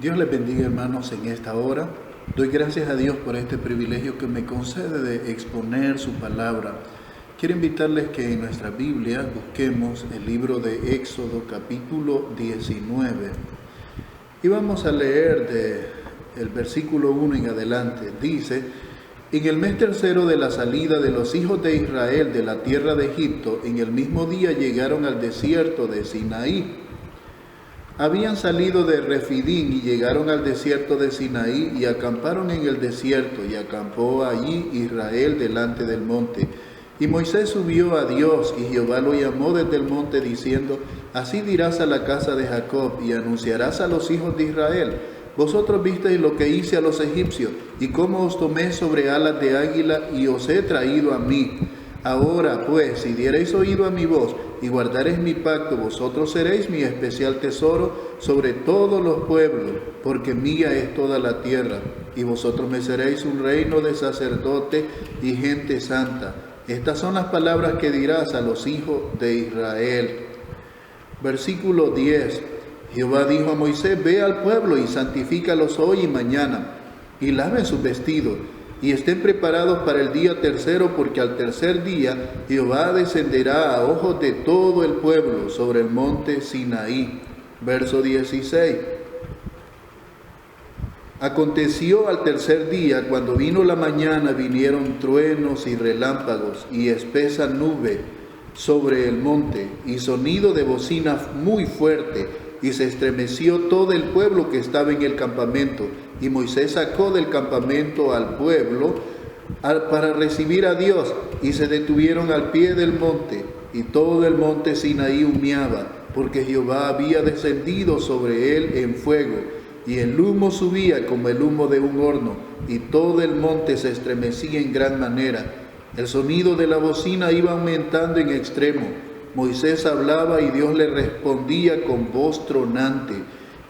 Dios les bendiga, hermanos, en esta hora. Doy gracias a Dios por este privilegio que me concede de exponer su palabra. Quiero invitarles que en nuestra Biblia busquemos el libro de Éxodo, capítulo 19. Y vamos a leer del versículo 1 en adelante. Dice: en el mes tercero de la salida de los hijos de Israel de la tierra de Egipto, en el mismo día llegaron al desierto de Sinaí. Habían salido de Refidín y llegaron al desierto de Sinaí y acamparon en el desierto, y acampó allí Israel delante del monte. Y Moisés subió a Dios, y Jehová lo llamó desde el monte diciendo: así dirás a la casa de Jacob y anunciarás a los hijos de Israel: vosotros visteis lo que hice a los egipcios, y cómo os tomé sobre alas de águila y os he traído a mí. Ahora pues, si diereis oído a mi voz y guardareis mi pacto, vosotros seréis mi especial tesoro sobre todos los pueblos, porque mía es toda la tierra, y vosotros me seréis un reino de sacerdotes y gente santa. Estas son las palabras que dirás a los hijos de Israel. Versículo 10. Jehová dijo a Moisés: ve al pueblo y santifícalos hoy y mañana, y laven sus vestidos, y estén preparados para el día tercero, porque al tercer día Jehová descenderá a ojos de todo el pueblo sobre el monte Sinaí. Verso 16. Aconteció al tercer día, cuando vino la mañana, vinieron truenos y relámpagos y espesa nube sobre el monte, y sonido de bocina muy fuerte, y se estremeció todo el pueblo que estaba en el campamento. Y Moisés sacó del campamento al pueblo para recibir a Dios, y se detuvieron al pie del monte, y todo el monte Sinaí humeaba, porque Jehová había descendido sobre él en fuego, y el humo subía como el humo de un horno, y todo el monte se estremecía en gran manera. El sonido de la bocina iba aumentando en extremo. Moisés hablaba y Dios le respondía con voz tronante.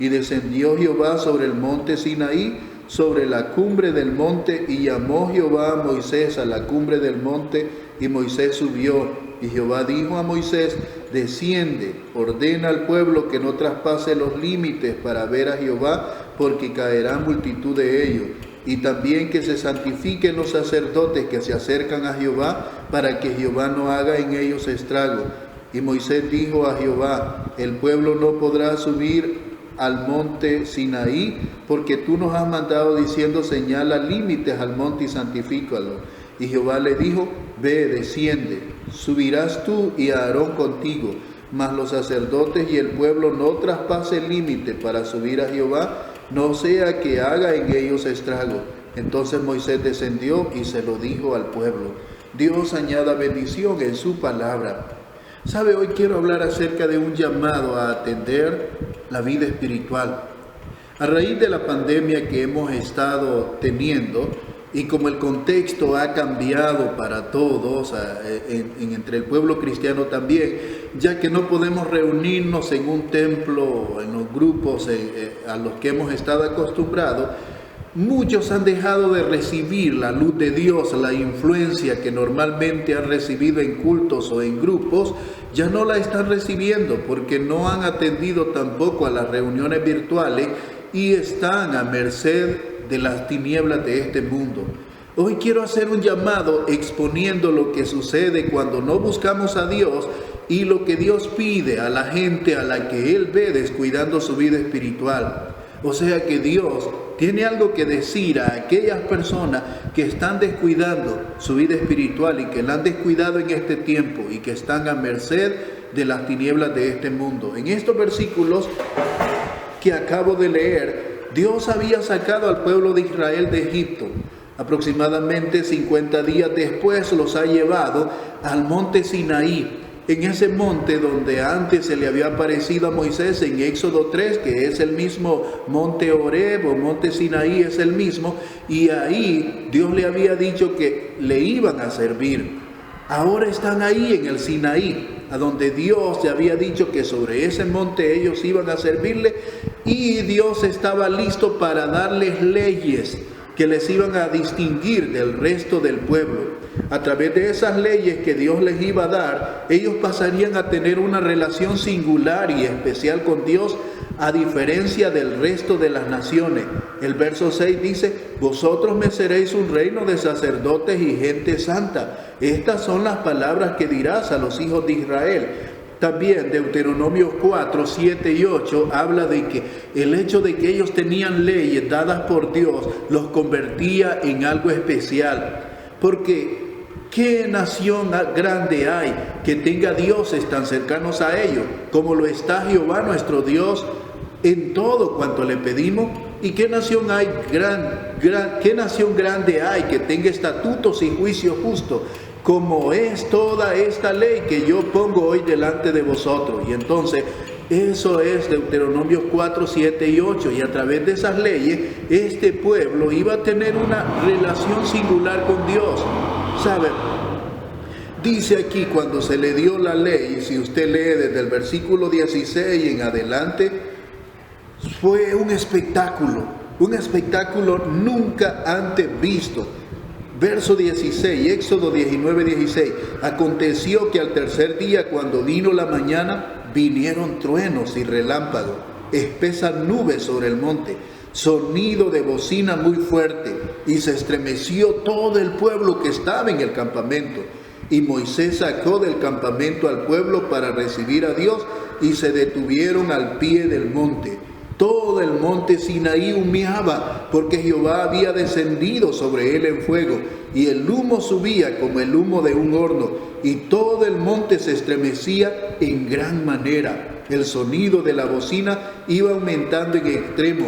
Y descendió Jehová sobre el monte Sinaí, sobre la cumbre del monte, y llamó Jehová a Moisés a la cumbre del monte, y Moisés subió. Y Jehová dijo a Moisés: desciende, ordena al pueblo que no traspase los límites para ver a Jehová, porque caerá multitud de ellos. Y también que se santifiquen los sacerdotes que se acercan a Jehová, para que Jehová no haga en ellos estrago. Y Moisés dijo a Jehová: el pueblo no podrá subir al monte Sinaí, porque tú nos has mandado diciendo: señala límites al monte y santifícalo. Y Jehová le dijo: ve, desciende, subirás tú y Aarón contigo, mas los sacerdotes y el pueblo no traspasen límite para subir a Jehová, no sea que haga en ellos estrago. Entonces Moisés descendió y se lo dijo al pueblo. Dios añada bendición en su palabra. ¿Sabe? Hoy quiero hablar acerca de un llamado a atender la vida espiritual. A raíz de la pandemia que hemos estado teniendo, y como el contexto ha cambiado para todos, entre el pueblo cristiano también, ya que no podemos reunirnos en un templo, en los grupos a los que hemos estado acostumbrados, muchos han dejado de recibir la luz de Dios, la influencia que normalmente han recibido en cultos o en grupos, ya no la están recibiendo porque no han atendido tampoco a las reuniones virtuales y están a merced de las tinieblas de este mundo. Hoy quiero hacer un llamado exponiendo lo que sucede cuando no buscamos a Dios y lo que Dios pide a la gente a la que Él ve descuidando su vida espiritual. O sea que Dios tiene algo que decir a aquellas personas que están descuidando su vida espiritual y que la han descuidado en este tiempo y que están a merced de las tinieblas de este mundo. En estos versículos que acabo de leer, Dios había sacado al pueblo de Israel de Egipto. Aproximadamente 50 días después los ha llevado al monte Sinaí, en ese monte donde antes se le había aparecido a Moisés en Éxodo 3, que es el mismo monte Horeb o monte Sinaí, es el mismo, y ahí Dios le había dicho que le iban a servir. Ahora están ahí en el Sinaí, a donde Dios le había dicho que sobre ese monte ellos iban a servirle, y Dios estaba listo para darles leyes que les iban a distinguir del resto del pueblo. A través de esas leyes que Dios les iba a dar, ellos pasarían a tener una relación singular y especial con Dios a diferencia del resto de las naciones. El verso 6 dice: vosotros me seréis un reino de sacerdotes y gente santa. Estas son las palabras que dirás a los hijos de Israel. También Deuteronomio 4, 7 y 8 habla de que el hecho de que ellos tenían leyes dadas por Dios los convertía en algo especial. Porque ¿qué nación grande hay que tenga dioses tan cercanos a ellos como lo está Jehová nuestro Dios en todo cuanto le pedimos? ¿Y qué nación hay qué nación grande hay que tenga estatutos y juicios justos como es toda esta ley que yo pongo hoy delante de vosotros? Y entonces eso es Deuteronomio 4, 7 y 8. Y a través de esas leyes este pueblo iba a tener una relación singular con Dios. ¿Sabe? Dice aquí, cuando se le dio la ley, y si usted lee desde el versículo 16 en adelante, fue un espectáculo nunca antes visto. Verso 16, Éxodo 19, 16. Aconteció que al tercer día, cuando vino la mañana, vinieron truenos y relámpagos, espesas nubes sobre el monte, sonido de bocina muy fuerte, y se estremeció todo el pueblo que estaba en el campamento. Y Moisés sacó del campamento al pueblo para recibir a Dios, y se detuvieron al pie del monte. Todo el monte Sinaí humeaba, porque Jehová había descendido sobre él en fuego, y el humo subía como el humo de un horno, y todo el monte se estremecía en gran manera. El sonido de la bocina iba aumentando en extremo.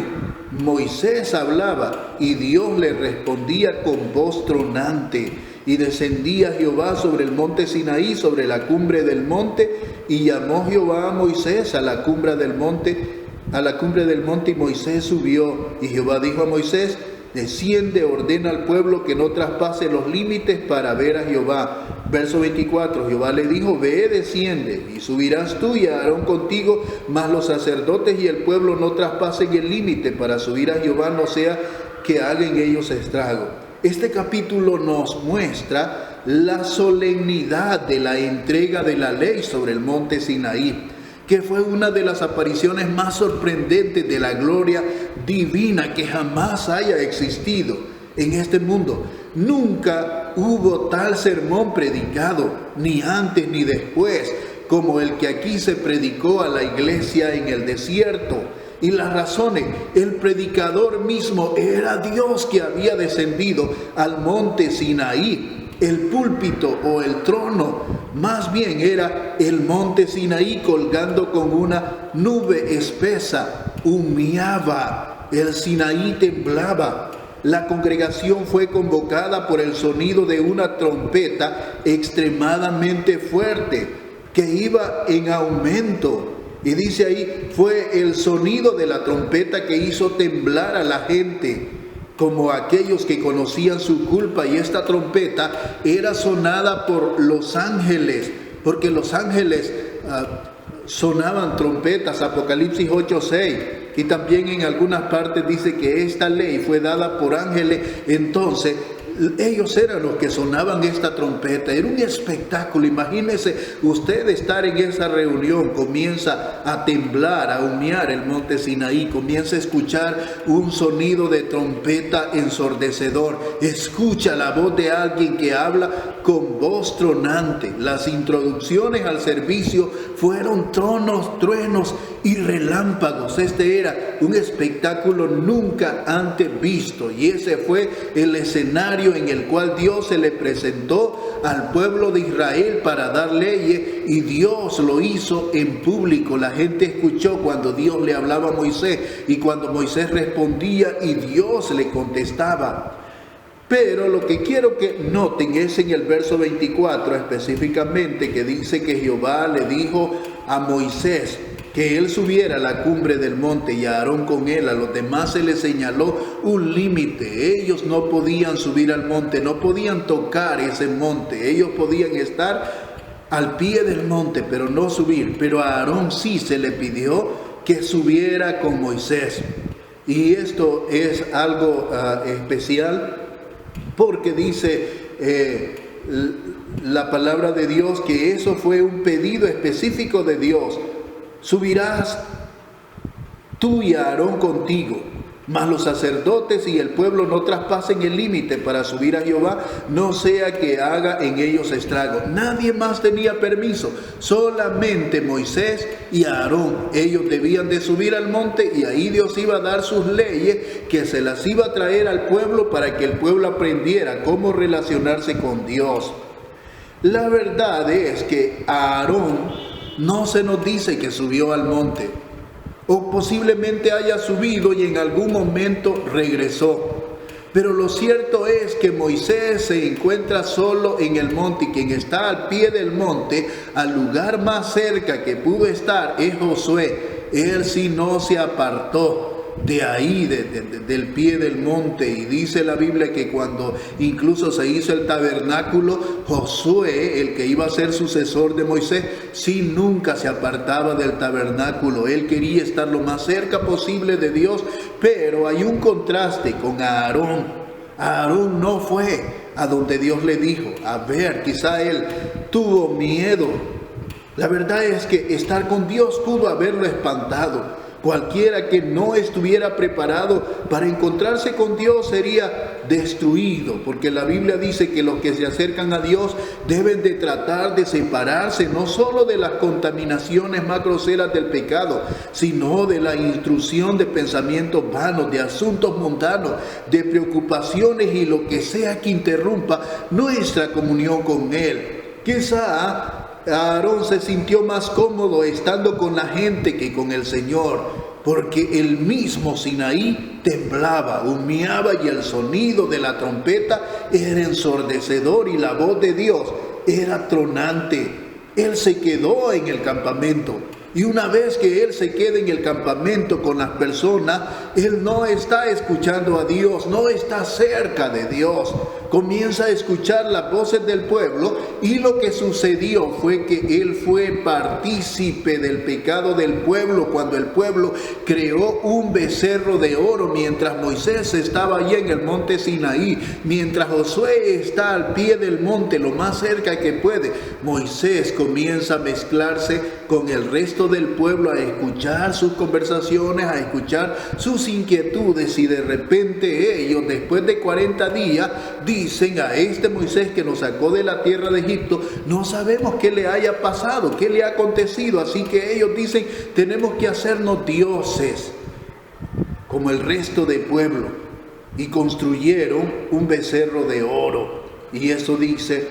Moisés hablaba, y Dios le respondía con voz tronante. Y descendía Jehová sobre el monte Sinaí, sobre la cumbre del monte, y llamó Jehová a Moisés a la cumbre del monte, y Moisés subió. Y Jehová dijo a Moisés: desciende, ordena al pueblo que no traspase los límites para ver a Jehová. Verso 24, Jehová le dijo: ve, desciende, y subirás tú y Aarón contigo, mas los sacerdotes y el pueblo no traspasen el límite para subir a Jehová, no sea que hagan ellos estrago. Este capítulo nos muestra la solemnidad de la entrega de la ley sobre el monte Sinaí, que fue una de las apariciones más sorprendentes de la gloria divina que jamás haya existido en este mundo. Nunca hubo tal sermón predicado, ni antes ni después, como el que aquí se predicó a la iglesia en el desierto. Y las razones: el predicador mismo era Dios que había descendido al monte Sinaí. El púlpito o el trono más bien era el monte Sinaí colgando con una nube espesa. Humeaba, el Sinaí temblaba. La congregación fue convocada por el sonido de una trompeta extremadamente fuerte que iba en aumento. Y dice ahí, fue el sonido de la trompeta que hizo temblar a la gente, como aquellos que conocían su culpa. Y esta trompeta era sonada por los ángeles, porque los ángeles sonaban trompetas. Apocalipsis 8:6. Y también en algunas partes dice que esta ley fue dada por ángeles. Entonces ellos eran los que sonaban esta trompeta. Era un espectáculo. Imagínese usted estar en esa reunión. Comienza a temblar, a humear el monte Sinaí. Comienza a escuchar un sonido de trompeta ensordecedor. Escucha la voz de alguien que habla con voz tronante. Las introducciones al servicio fueron tronos, truenos y relámpagos. Este era un espectáculo nunca antes visto. Y ese fue el escenario en el cual Dios se le presentó al pueblo de Israel para dar leyes, y Dios lo hizo en público. La gente escuchó cuando Dios le hablaba a Moisés y cuando Moisés respondía y Dios le contestaba. Pero lo que quiero que noten es en el verso 24 específicamente, que dice que Jehová le dijo a Moisés que él subiera a la cumbre del monte y a Aarón con él. A los demás se les señaló un límite. Ellos no podían subir al monte, no podían tocar ese monte. Ellos podían estar al pie del monte, pero no subir. Pero a Aarón sí se le pidió que subiera con Moisés. Y esto es algo especial, porque dice la palabra de Dios que eso fue un pedido específico de Dios. Subirás tú y Aarón contigo, mas los sacerdotes y el pueblo no traspasen el límite para subir a Jehová, no sea que haga en ellos estrago. Nadie más tenía permiso, solamente Moisés y Aarón. Ellos debían de subir al monte y ahí Dios iba a dar sus leyes, que se las iba a traer al pueblo para que el pueblo aprendiera cómo relacionarse con Dios. La verdad es que Aarón no se nos dice que subió al monte, o posiblemente haya subido y en algún momento regresó. Pero lo cierto es que Moisés se encuentra solo en el monte, y quien está al pie del monte, al lugar más cerca que pudo estar, es Josué. Él sí no se apartó de ahí, del pie del monte, y dice la Biblia que cuando incluso se hizo el tabernáculo, Josué, el que iba a ser sucesor de Moisés, sí nunca se apartaba del tabernáculo. Él quería estar lo más cerca posible de Dios, pero hay un contraste con Aarón. Aarón no fue a donde Dios le dijo. A ver, quizá él tuvo miedo. La verdad es que estar con Dios pudo haberlo espantado. Cualquiera que no estuviera preparado para encontrarse con Dios sería destruido, porque la Biblia dice que los que se acercan a Dios deben de tratar de separarse no solo de las contaminaciones más groseras del pecado, sino de la intrusión de pensamientos vanos, de asuntos mundanos, de preocupaciones y lo que sea que interrumpa nuestra comunión con Él. Quizá Aarón se sintió más cómodo estando con la gente que con el Señor, porque el mismo Sinaí temblaba, humeaba y el sonido de la trompeta era ensordecedor y la voz de Dios era tronante. Él se quedó en el campamento. Y una vez que él se queda en el campamento con las personas, él no está escuchando a Dios, no está cerca de Dios. Comienza a escuchar las voces del pueblo, y lo que sucedió fue que él fue partícipe del pecado del pueblo cuando el pueblo creó un becerro de oro mientras Moisés estaba allí en el monte Sinaí, mientras Josué está al pie del monte lo más cerca que puede. Moisés comienza a mezclarse con el resto del pueblo, a escuchar sus conversaciones, a escuchar sus inquietudes, y de repente ellos, después de 40 días, dicen: a este Moisés que nos sacó de la tierra de Egipto, no sabemos qué le haya pasado, qué le ha acontecido. Así que ellos dicen: tenemos que hacernos dioses como el resto del pueblo, y construyeron un becerro de oro. Y eso dice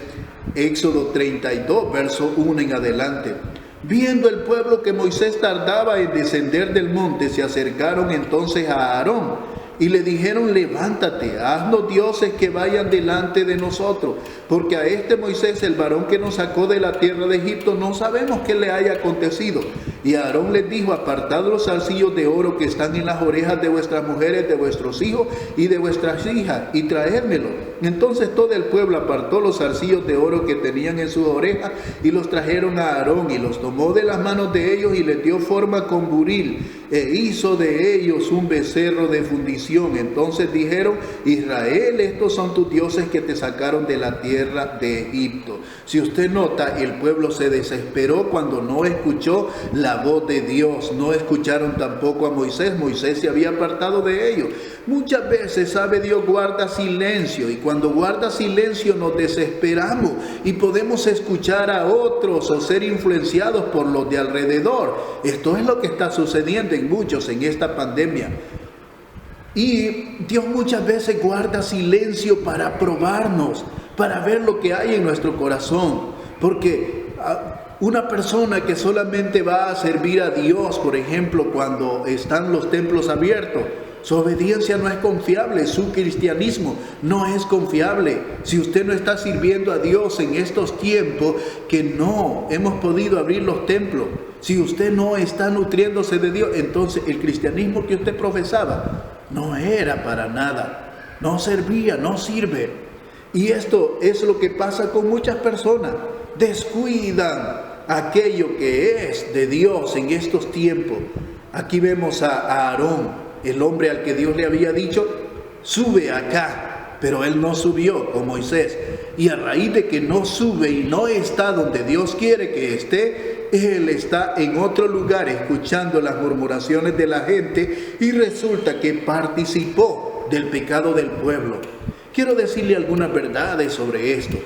Éxodo 32, verso 1 en adelante. Viendo el pueblo que Moisés tardaba en descender del monte, se acercaron entonces a Aarón y le dijeron: levántate, haznos dioses que vayan delante de nosotros, porque a este Moisés, el varón que nos sacó de la tierra de Egipto, no sabemos qué le haya acontecido. Y Aarón les dijo: apartad los zarcillos de oro que están en las orejas de vuestras mujeres, de vuestros hijos y de vuestras hijas, y traédmelo. Entonces todo el pueblo apartó los zarcillos de oro que tenían en sus orejas y los trajeron a Aarón, y los tomó de las manos de ellos y les dio forma con buril, e hizo de ellos un becerro de fundición. Entonces dijeron: Israel, estos son tus dioses que te sacaron de la tierra de Egipto. Si usted nota, el pueblo se desesperó cuando no escuchó la voz de Dios. No escucharon tampoco a Moisés. Moisés se había apartado de ellos. Muchas veces, sabe, Dios guarda silencio, y cuando guarda silencio nos desesperamos y podemos escuchar a otros o ser influenciados por los de alrededor. Esto es lo que está sucediendo en muchos en esta pandemia. Y Dios muchas veces guarda silencio para probarnos, para ver lo que hay en nuestro corazón. Porque una persona que solamente va a servir a Dios, por ejemplo, cuando están los templos abiertos, su obediencia no es confiable, su cristianismo no es confiable. Si usted no está sirviendo a Dios en estos tiempos que no hemos podido abrir los templos, si usted no está nutriéndose de Dios, entonces el cristianismo que usted profesaba no era para nada, no servía, no sirve. Y esto es lo que pasa con muchas personas: descuidan aquello que es de Dios en estos tiempos. Aquí vemos a Aarón, el hombre al que Dios le había dicho: sube acá, pero él no subió con Moisés. Y a raíz de que no sube y no está donde Dios quiere que esté, él está en otro lugar escuchando las murmuraciones de la gente y resulta que participó del pecado del pueblo. Quiero decirle algunas verdades sobre esto.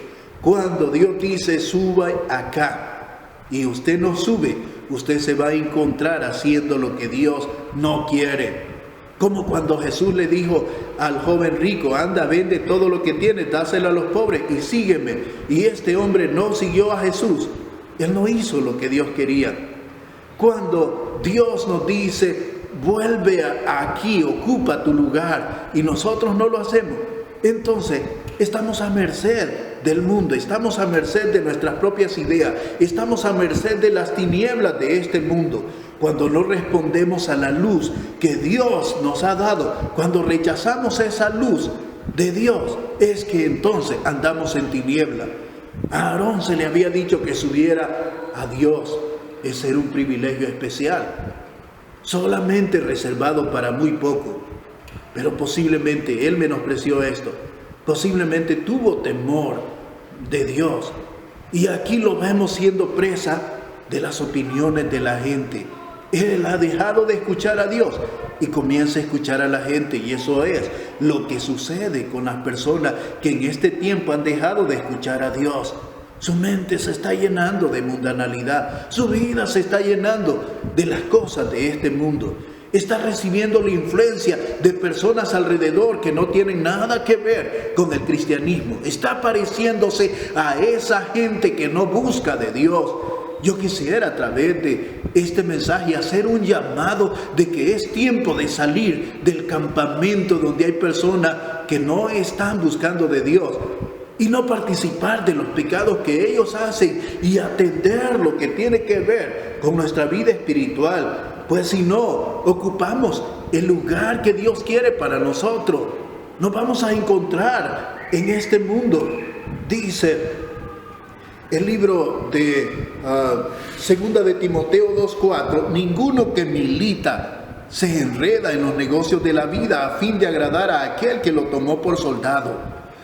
Cuando Dios dice suba acá y usted no sube, usted se va a encontrar haciendo lo que Dios no quiere. Como cuando Jesús le dijo al joven rico, anda, vende todo lo que tienes, dáselo a los pobres y sígueme. Y este hombre no siguió a Jesús. Él no hizo lo que Dios quería. Cuando Dios nos dice, vuelve aquí, ocupa tu lugar, y nosotros no lo hacemos, entonces estamos a merced del mundo, estamos a merced de nuestras propias ideas, estamos a merced de las tinieblas de este mundo. Cuando no respondemos a la luz que Dios nos ha dado, cuando rechazamos esa luz de Dios, es que entonces andamos en tiniebla. A Aarón se le había dicho que subiera a Dios. Ese era un privilegio especial, solamente reservado para muy poco. Pero posiblemente él menospreció esto, posiblemente tuvo temor de Dios. Y aquí lo vemos siendo presa de las opiniones de la gente. Él ha dejado de escuchar a Dios y comienza a escuchar a la gente, y eso es lo que sucede con las personas que en este tiempo han dejado de escuchar a Dios. Su mente se está llenando de mundanalidad, su vida se está llenando de las cosas de este mundo. Está recibiendo la influencia de personas alrededor que no tienen nada que ver con el cristianismo. Está pareciéndose a esa gente que no busca de Dios. Yo quisiera a través de este mensaje hacer un llamado de que es tiempo de salir del campamento donde hay personas que no están buscando de Dios y no participar de los pecados que ellos hacen y atender lo que tiene que ver con nuestra vida espiritual. Pues si no ocupamos el lugar que Dios quiere para nosotros, nos vamos a encontrar en este mundo. Dice el libro de Segunda de Timoteo 2:4, ninguno que milita se enreda en los negocios de la vida a fin de agradar a aquel que lo tomó por soldado.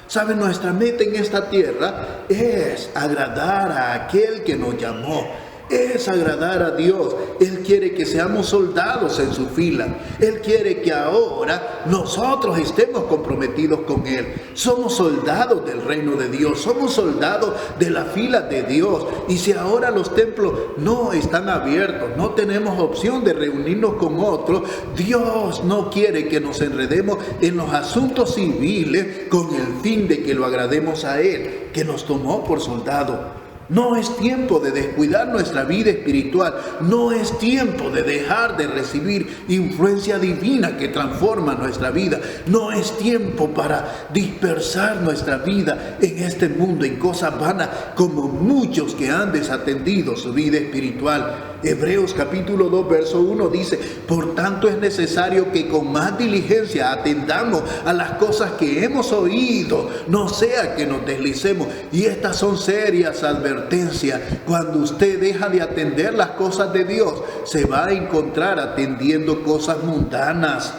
¿Sabe? Nuestra meta en esta tierra es agradar a aquel que nos llamó. Es agradar a Dios. Él quiere que seamos soldados en su fila. Él quiere que ahora nosotros estemos comprometidos con Él. Somos soldados del reino de Dios. Somos soldados de la fila de Dios. Y si ahora los templos no están abiertos, no tenemos opción de reunirnos con otros, Dios no quiere que nos enredemos en los asuntos civiles con el fin de que lo agrademos a Él, que nos tomó por soldado. No es tiempo de descuidar nuestra vida espiritual. No es tiempo de dejar de recibir influencia divina que transforma nuestra vida. No es tiempo para dispersar nuestra vida en este mundo en cosas vanas, como muchos que han desatendido su vida espiritual. Hebreos capítulo 2 verso 1 dice, por tanto es necesario que con más diligencia atendamos a las cosas que hemos oído, no sea que nos deslicemos. Y estas son serias advertencias. Cuando usted deja de atender las cosas de Dios, se va a encontrar atendiendo cosas mundanas.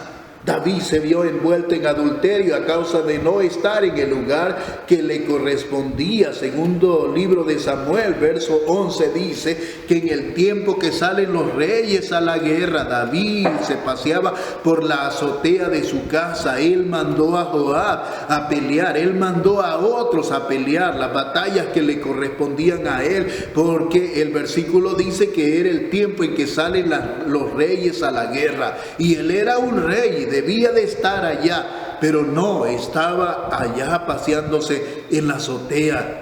David se vio envuelto en adulterio a causa de no estar en el lugar que le correspondía. Segundo libro de Samuel, verso 11, dice que en el tiempo que salen los reyes a la guerra, David se paseaba por la azotea de su casa. Él mandó a Joab a pelear, él mandó a otros a pelear las batallas que le correspondían a él, porque el versículo dice que era el tiempo en que salen los reyes a la guerra, y él era un rey, debía de estar allá, pero no estaba allá paseándose en la azotea.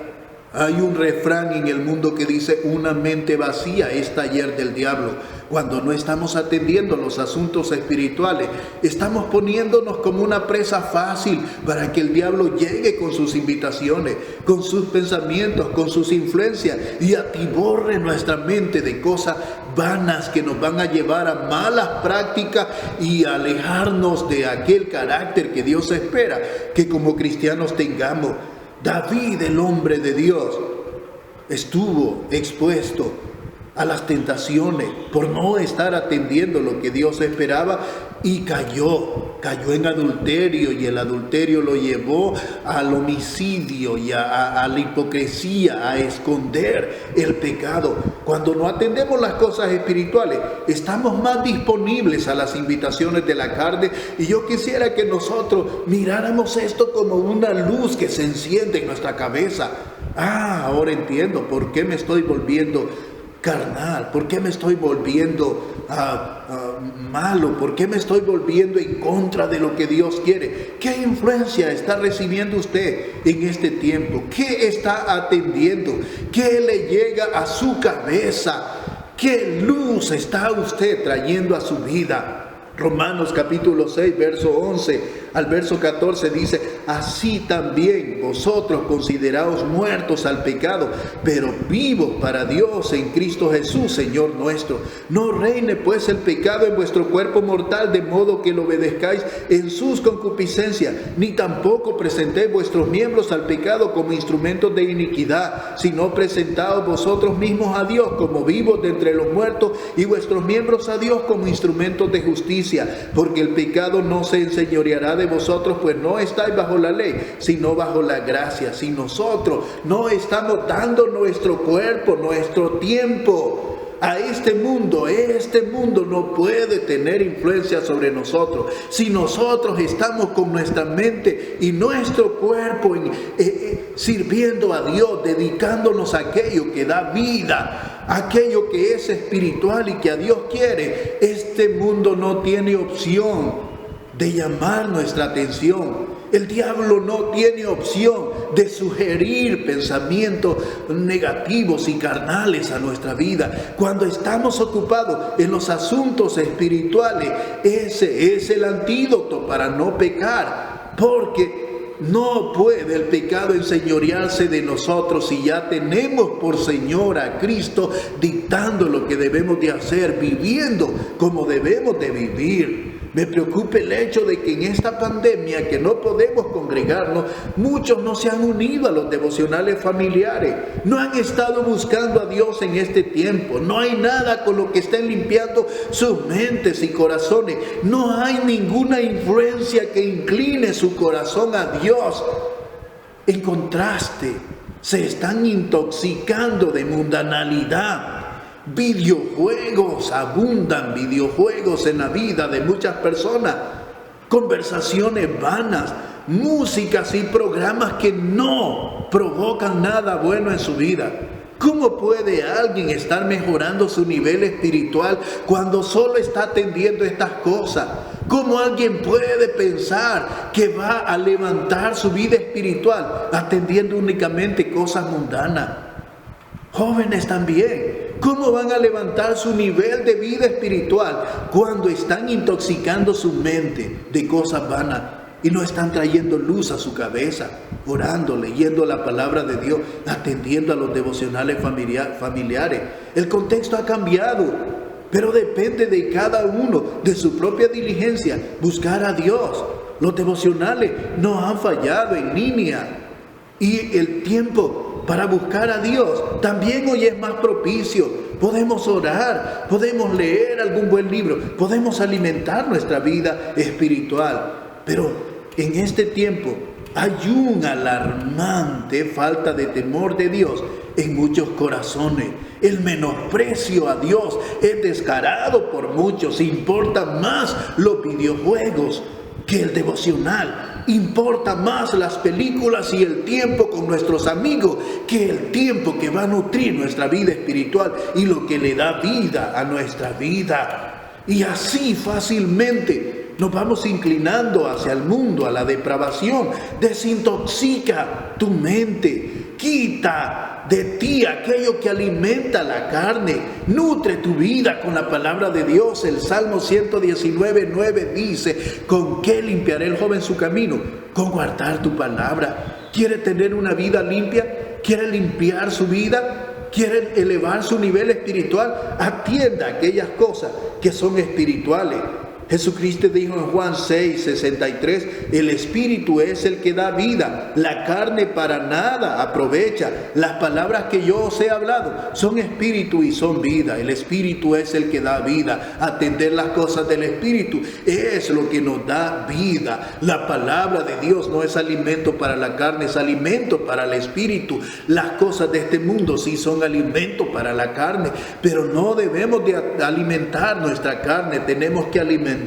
Hay un refrán en el mundo que dice, una mente vacía es taller del diablo. Cuando no estamos atendiendo los asuntos espirituales, estamos poniéndonos como una presa fácil para que el diablo llegue con sus invitaciones, con sus pensamientos, con sus influencias y atiborre nuestra mente de cosas vanas que nos van a llevar a malas prácticas y a alejarnos de aquel carácter que Dios espera que como cristianos tengamos. David, el hombre de Dios, estuvo expuesto a las tentaciones por no estar atendiendo lo que Dios esperaba, y cayó en adulterio, y el adulterio lo llevó al homicidio y a la hipocresía, a esconder el pecado. Cuando no atendemos las cosas espirituales, estamos más disponibles a las invitaciones de la carne, y yo quisiera que nosotros miráramos esto como una luz que se enciende en nuestra cabeza. Ahora entiendo por qué me estoy volviendo carnal, por qué me estoy volviendo malo, por qué me estoy volviendo en contra de lo que Dios quiere. ¿Qué influencia está recibiendo usted en este tiempo? ¿Qué está atendiendo? ¿Qué le llega a su cabeza? ¿Qué luz está usted trayendo a su vida? Romanos capítulo 6, verso 11 al verso 14 dice: así también vosotros consideraos muertos al pecado, pero vivos para Dios en Cristo Jesús, Señor nuestro. No reine pues el pecado en vuestro cuerpo mortal, de modo que lo obedezcáis en sus concupiscencias, ni tampoco presentéis vuestros miembros al pecado como instrumentos de iniquidad, sino presentaos vosotros mismos a Dios como vivos de entre los muertos, y vuestros miembros a Dios como instrumentos de justicia, porque el pecado no se enseñoreará de vosotros, pues no estáis bajo la ley, sino bajo la gracia. Si nosotros no estamos dando nuestro cuerpo, nuestro tiempo a este mundo no puede tener influencia sobre nosotros. Si nosotros estamos con nuestra mente y nuestro cuerpo sirviendo a Dios, dedicándonos a aquello que da vida, aquello que es espiritual y que a Dios quiere, este mundo no tiene opción de llamar nuestra atención. El diablo no tiene opción de sugerir pensamientos negativos y carnales a nuestra vida. Cuando estamos ocupados en los asuntos espirituales, ese es el antídoto para no pecar, porque no puede el pecado enseñorearse de nosotros si ya tenemos por Señor a Cristo dictando lo que debemos de hacer, viviendo como debemos de vivir. Me preocupa el hecho de que en esta pandemia que no podemos congregarnos, muchos no se han unido a los devocionales familiares, no han estado buscando a Dios en este tiempo, no hay nada con lo que estén limpiando sus mentes y corazones, no hay ninguna influencia que incline su corazón a Dios. En contraste, se están intoxicando de mundanalidad. Videojuegos, abundan videojuegos en la vida de muchas personas, conversaciones vanas, músicas y programas que no provocan nada bueno en su vida. ¿Cómo puede alguien estar mejorando su nivel espiritual cuando solo está atendiendo estas cosas? ¿Cómo alguien puede pensar que va a levantar su vida espiritual atendiendo únicamente cosas mundanas? Jóvenes también, ¿cómo van a levantar su nivel de vida espiritual cuando están intoxicando su mente de cosas vanas y no están trayendo luz a su cabeza, orando, leyendo la palabra de Dios, atendiendo a los devocionales familiares? El contexto ha cambiado, pero depende de cada uno, de su propia diligencia, buscar a Dios. Los devocionales no han fallado en línea, y el tiempo para buscar a Dios también hoy es más propicio. Podemos orar, podemos leer algún buen libro, podemos alimentar nuestra vida espiritual. Pero en este tiempo hay una alarmante falta de temor de Dios en muchos corazones. El menosprecio a Dios es descarado por muchos. Importan más los videojuegos que el devocional. Importa más las películas y el tiempo con nuestros amigos que el tiempo que va a nutrir nuestra vida espiritual y lo que le da vida a nuestra vida. Y así fácilmente nos vamos inclinando hacia el mundo, a la depravación. Desintoxica tu mente, quita de ti aquello que alimenta la carne, nutre tu vida con la palabra de Dios. El Salmo 119:9 dice: ¿con qué limpiará el joven su camino? Con guardar tu palabra. ¿Quiere tener una vida limpia? ¿Quiere limpiar su vida? ¿Quiere elevar su nivel espiritual? Atienda aquellas cosas que son espirituales. Jesucristo dijo en Juan 6:63, el Espíritu es el que da vida, la carne para nada aprovecha. Las palabras que yo os he hablado son espíritu y son vida. El Espíritu es el que da vida. Atender las cosas del Espíritu es lo que nos da vida. La palabra de Dios no es alimento para la carne, es alimento para el Espíritu. Las cosas de este mundo sí son alimento para la carne, pero no debemos de alimentar nuestra carne, tenemos que alimentar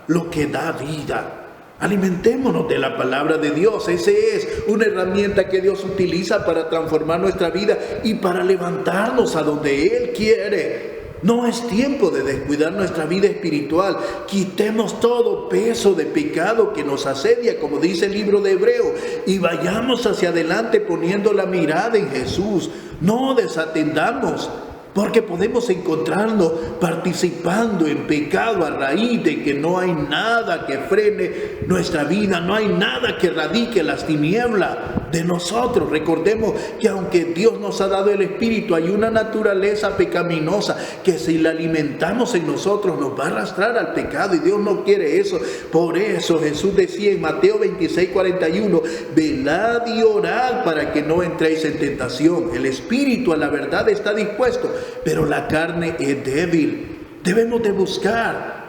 lo que da vida. Alimentémonos de la palabra de Dios. Esa es una herramienta que Dios utiliza para transformar nuestra vida y para levantarnos a donde Él quiere. No es tiempo de descuidar nuestra vida espiritual. Quitemos todo peso de pecado que nos asedia, como dice el libro de Hebreos, y vayamos hacia adelante poniendo la mirada en Jesús. No desatendamos, porque podemos encontrarnos participando en pecado a raíz de que no hay nada que frene nuestra vida, no hay nada que radique las tinieblas de nosotros. Recordemos que aunque Dios nos ha dado el Espíritu, hay una naturaleza pecaminosa que si la alimentamos en nosotros nos va a arrastrar al pecado, y Dios no quiere eso. Por eso Jesús decía en Mateo 26:41, velad y orad para que no entréis en tentación. El Espíritu a la verdad está dispuesto, pero la carne es débil. Debemos de buscar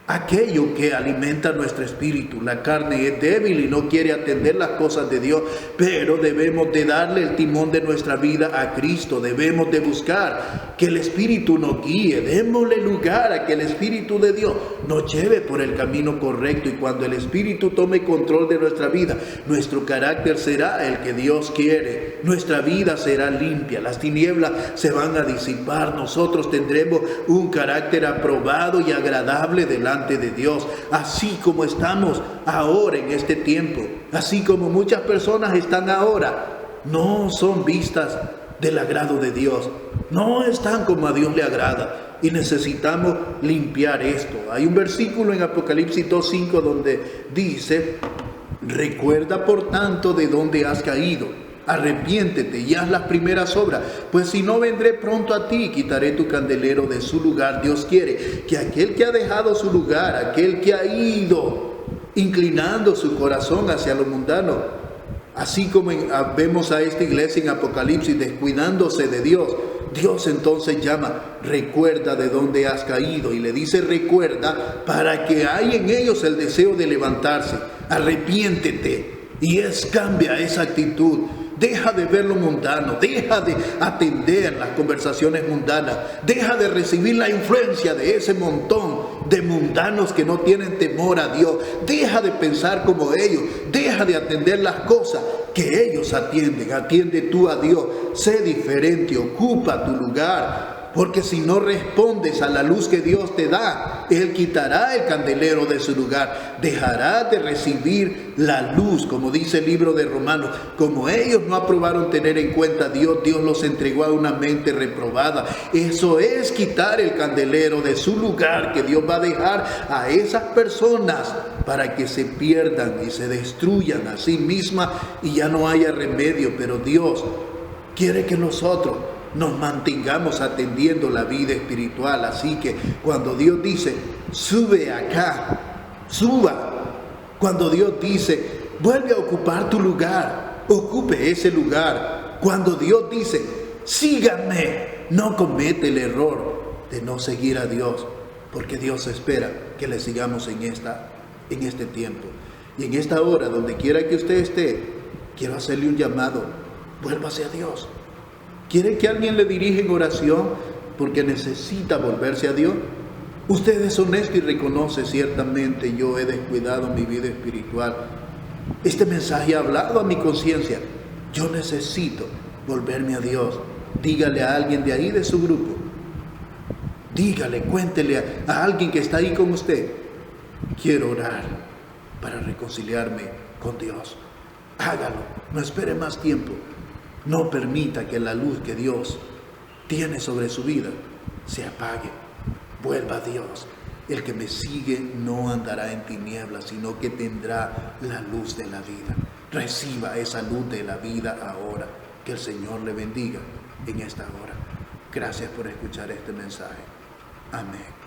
aquello que alimenta nuestro espíritu. La carne es débil y no quiere atender las cosas de Dios, pero debemos de darle el timón de nuestra vida a Cristo. Debemos de buscar que el Espíritu nos guíe. Démosle lugar a que el Espíritu de Dios nos lleve por el camino correcto, y cuando el Espíritu tome control de nuestra vida, nuestro carácter será el que Dios quiere. Nuestra vida será limpia, las tinieblas se van a disipar, nosotros tendremos un carácter aprobado y agradable delante de Dios, así como estamos ahora en este tiempo, así como muchas personas están ahora, no son vistas del agrado de Dios, no están como a Dios le agrada, y necesitamos limpiar esto. Hay un versículo en Apocalipsis 2:5 donde dice, recuerda por tanto de dónde has caído, arrepiéntete y haz las primeras obras, pues si no, vendré pronto a ti y quitaré tu candelero de su lugar. Dios quiere que aquel que ha dejado su lugar, aquel que ha ido inclinando su corazón hacia lo mundano, así como vemos a esta iglesia en Apocalipsis descuidándose de Dios, Dios entonces llama, recuerda de dónde has caído, y le dice recuerda para que haya en ellos el deseo de levantarse. Arrepiéntete y cambia esa actitud. Deja de ver lo mundano, deja de atender las conversaciones mundanas, deja de recibir la influencia de ese montón de mundanos que no tienen temor a Dios, deja de pensar como ellos, deja de atender las cosas que ellos atienden. Atiende tú a Dios, sé diferente, ocupa tu lugar. Porque si no respondes a la luz que Dios te da, Él quitará el candelero de su lugar. Dejará de recibir la luz, como dice el libro de Romanos. Como ellos no aprobaron tener en cuenta a Dios, Dios los entregó a una mente reprobada. Eso es quitar el candelero de su lugar, que Dios va a dejar a esas personas para que se pierdan y se destruyan a sí mismas y ya no haya remedio. Pero Dios quiere que nosotros nos mantengamos atendiendo la vida espiritual. Así que cuando Dios dice, sube acá, suba. Cuando Dios dice, vuelve a ocupar tu lugar, ocupe ese lugar. Cuando Dios dice, síganme, no comete el error de no seguir a Dios, porque Dios espera que le sigamos en este tiempo. Y en esta hora, donde quiera que usted esté, quiero hacerle un llamado, vuélvase a Dios. ¿Quiere que alguien le dirija en oración porque necesita volverse a Dios? Usted es honesto y reconoce, ciertamente yo he descuidado mi vida espiritual. Este mensaje ha hablado a mi conciencia. Yo necesito volverme a Dios. Dígale a alguien de ahí de su grupo. Dígale, cuéntele a alguien que está ahí con usted. Quiero orar para reconciliarme con Dios. Hágalo, no espere más tiempo. No permita que la luz que Dios tiene sobre su vida se apague. Vuelva a Dios. El que me sigue no andará en tinieblas, sino que tendrá la luz de la vida. Reciba esa luz de la vida ahora. Que el Señor le bendiga en esta hora. Gracias por escuchar este mensaje. Amén.